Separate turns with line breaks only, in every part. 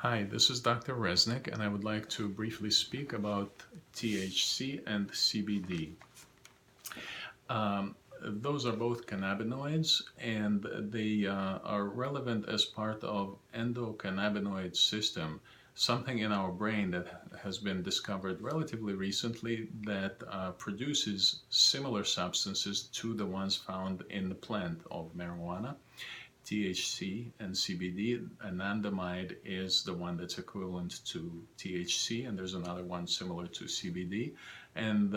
Hi, this is Dr. Resnick, and I would like to briefly speak about THC and CBD. Those are both cannabinoids, and they are relevant as part of endocannabinoid system, something in our brain that has been discovered relatively recently that produces similar substances to the ones found in the plant of marijuana. THC and CBD. Anandamide is the one that's equivalent to THC, and there's another one similar to CBD. And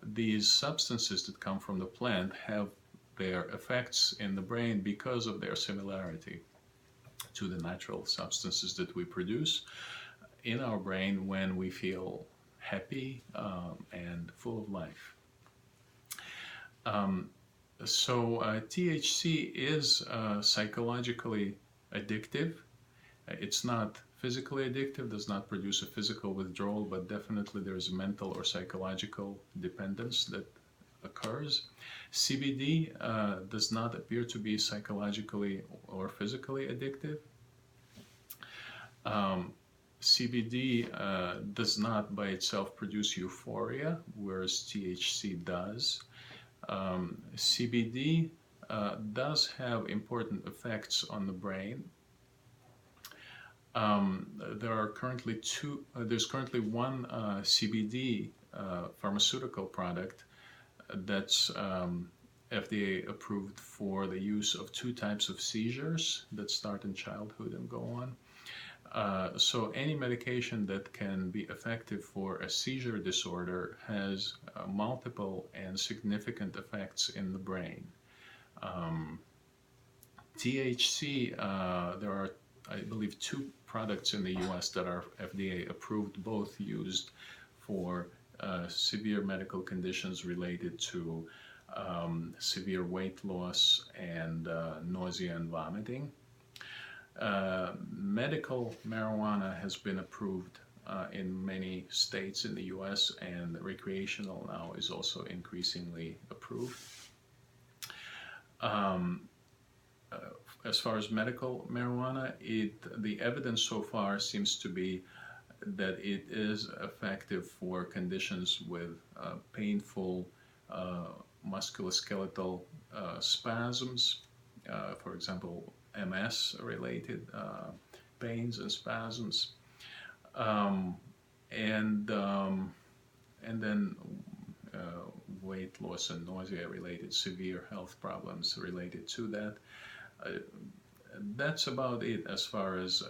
these substances that come from the plant have their effects in the brain because of their similarity to the natural substances that we produce in our brain when we feel happy and full of life. THC is psychologically addictive. It's not physically addictive, does not produce a physical withdrawal, but definitely there is mental or psychological dependence that occurs. CBD does not appear to be psychologically or physically addictive. CBD does not by itself produce euphoria, whereas THC does. CBD does have important effects on the brain. There's currently one CBD pharmaceutical product that's FDA approved for the use of two types of seizures that start in childhood and go on. So any medication that can be effective for a seizure disorder has multiple and significant effects in the brain. THC, there are, I believe, two products in the US that are FDA approved, both used for severe medical conditions related to severe weight loss and nausea and vomiting. Medical marijuana has been approved in many states in the US, and recreational now is also increasingly approved. As far as medical marijuana, the evidence so far seems to be that it is effective for conditions with painful musculoskeletal spasms, for example, MS-related pains and spasms, and then weight loss and nausea-related severe health problems related to that. That's about it as far as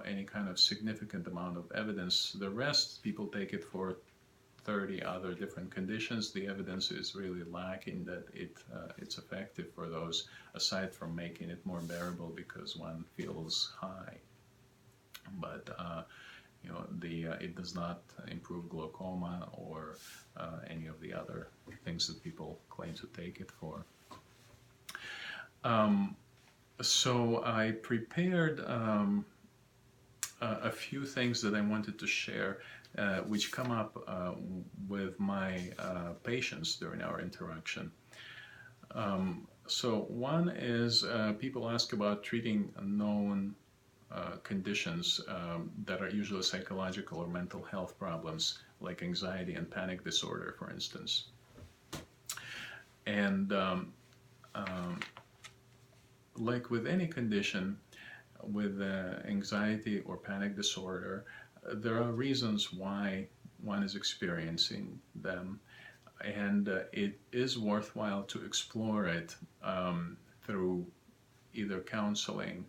any kind of significant amount of evidence. The rest, people take it for 30 other different conditions. The evidence is really lacking that it's effective for those, aside from making it more bearable because one feels high. But it does not improve glaucoma or any of the other things that people claim to take it for. So I prepared a few things that I wanted to share, which come up with my patients during our interaction. So one is people ask about treating known conditions that are usually psychological or mental health problems, like anxiety and panic disorder, for instance. And like with any condition, with anxiety or panic disorder, there are reasons why one is experiencing them, and it is worthwhile to explore it through either counseling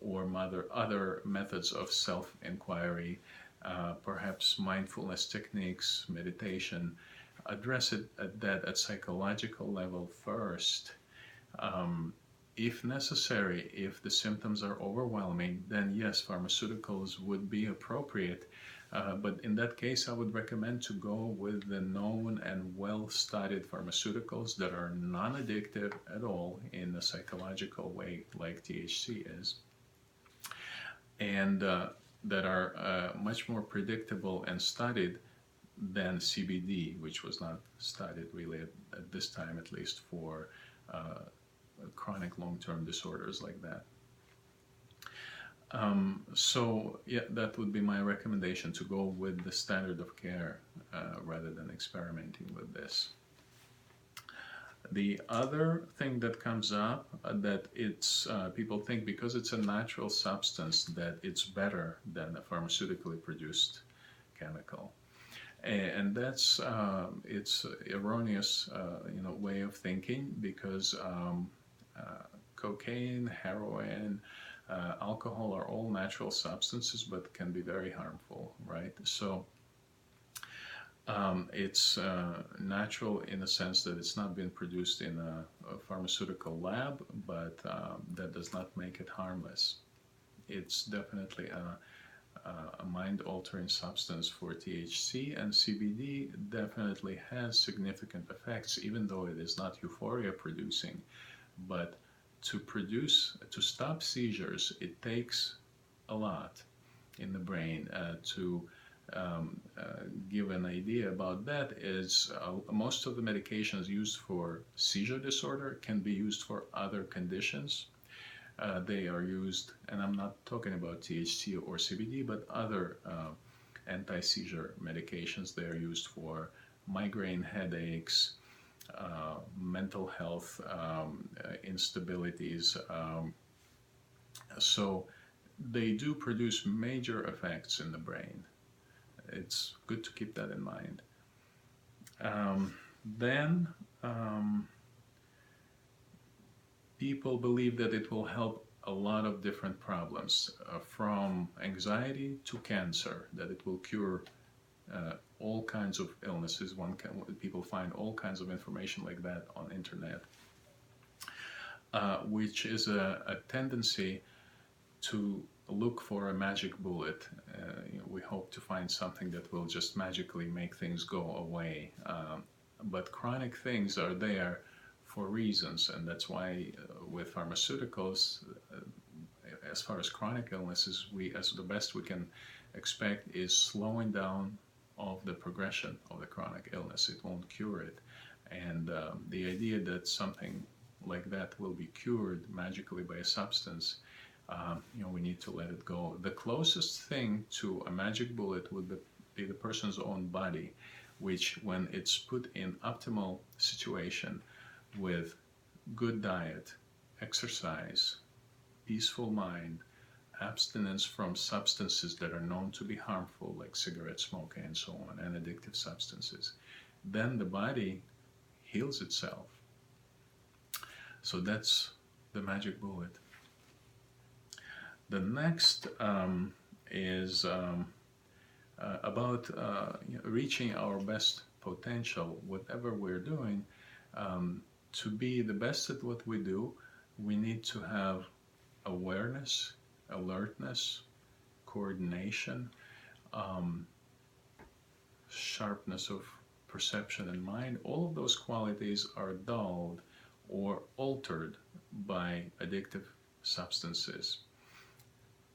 or other methods of self-inquiry, perhaps mindfulness techniques, meditation. Address it at psychological level first. If necessary, if the symptoms are overwhelming, then yes, pharmaceuticals would be appropriate. But in that case, I would recommend to go with the known and well-studied pharmaceuticals that are non-addictive at all in a psychological way, like THC is, and that are much more predictable and studied than CBD, which was not studied really at this time, at least for chronic long-term disorders like that. So yeah, that would be my recommendation, to go with the standard of care rather than experimenting with this. The other thing that comes up, that it's people think because it's a natural substance that it's better than a pharmaceutically produced chemical, and that's it's erroneous, way of thinking, because cocaine, heroin, alcohol are all natural substances, but can be very harmful, right? So it's natural in the sense that it's not been produced in a pharmaceutical lab, but that does not make it harmless. It's definitely a mind-altering substance for THC, and CBD definitely has significant effects, even though it is not euphoria-producing. But to stop seizures, it takes a lot in the brain. To give an idea about that is most of the medications used for seizure disorder can be used for other conditions. They are used, and I'm not talking about THC or CBD, but other anti-seizure medications. They are used for migraine headaches, mental health instabilities. So they do produce major effects in the brain. It's good to keep that in mind. Then people believe that it will help a lot of different problems, from anxiety to cancer, that it will cure all kinds of illnesses. People find all kinds of information like that on internet, which is a tendency to look for a magic bullet. We hope to find something that will just magically make things go away. But chronic things are there for reasons, and that's why with pharmaceuticals, as far as chronic illnesses, as the best we can expect is slowing down of the progression of the chronic illness. It won't cure it. And the idea that something like that will be cured magically by a substance, we need to let it go. The closest thing to a magic bullet would be the person's own body, which, when it's put in optimal situation with good diet, exercise, peaceful mind, abstinence from substances that are known to be harmful, like cigarette smoking and so on, and addictive substances, then the body heals itself. So that's the magic bullet. The next is about reaching our best potential, whatever we're doing. To be the best at what we do, we need to have awareness, alertness, coordination, sharpness of perception and mind. All of those qualities are dulled or altered by addictive substances.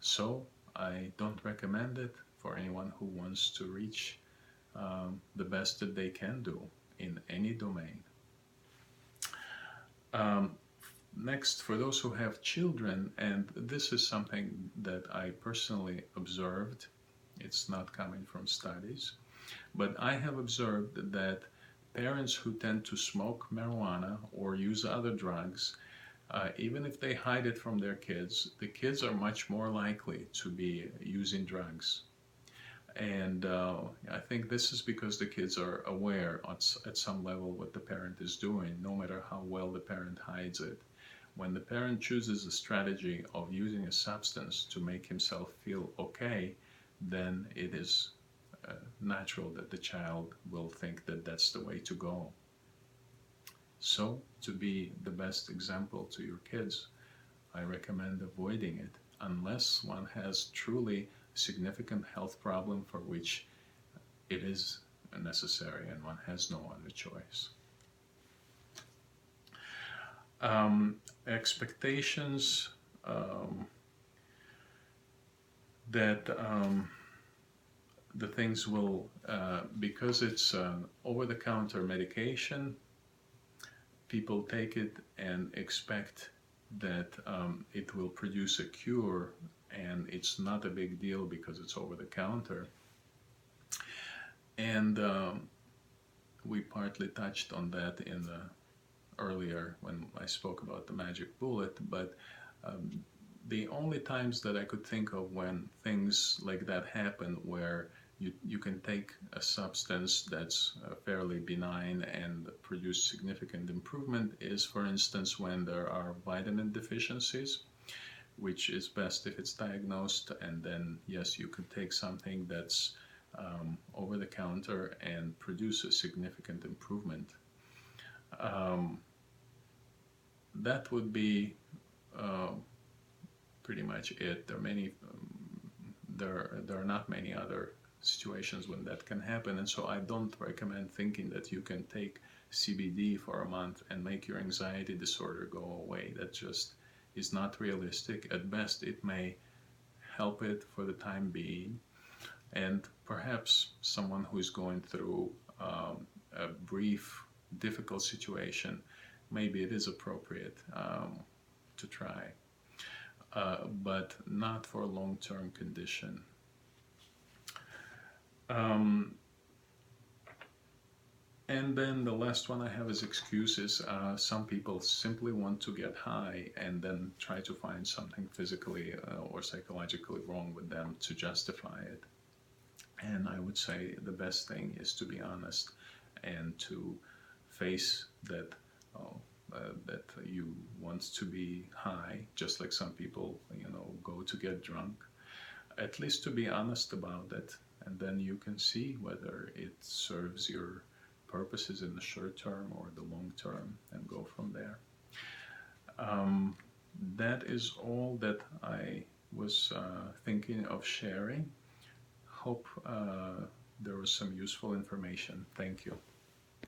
So I don't recommend it for anyone who wants to reach the best that they can do in any domain. Next, for those who have children, and this is something that I personally observed, it's not coming from studies, but I have observed that parents who tend to smoke marijuana or use other drugs, even if they hide it from their kids, the kids are much more likely to be using drugs. And I think this is because the kids are aware at some level what the parent is doing, no matter how well the parent hides it. When the parent chooses a strategy of using a substance to make himself feel okay, then it is natural that the child will think that that's the way to go. So, to be the best example to your kids, I recommend avoiding it, unless one has truly significant health problem for which it is necessary and one has no other choice. Expectations that the things will, because it's an over-the-counter medication, people take it and expect that it will produce a cure and it's not a big deal because it's over the counter. And we partly touched on that in the earlier when I spoke about the magic bullet, but the only times that I could think of when things like that happen, where you can take a substance that's fairly benign and produce significant improvement, is, for instance, when there are vitamin deficiencies, which is best if it's diagnosed, and then yes, you can take something that's over the counter and produce a significant improvement. That would be uh, pretty much it. There are many, there are not many other situations when that can happen, and so I don't recommend thinking that you can take CBD for a month and make your anxiety disorder go away. That just is not realistic. At best, it may help it for the time being, and perhaps someone who is going through a brief, difficult situation, maybe it is appropriate to try, but not for a long-term condition. And then the last one I have is excuses. Some people simply want to get high and then try to find something physically or psychologically wrong with them to justify it. And I would say the best thing is to be honest and to face that that you want to be high, just like some people, go to get drunk. At least to be honest about it, and then you can see whether it serves your purposes in the short term or the long term, and go from there. That is all that I was thinking of sharing. Hope there was some useful information. Thank you.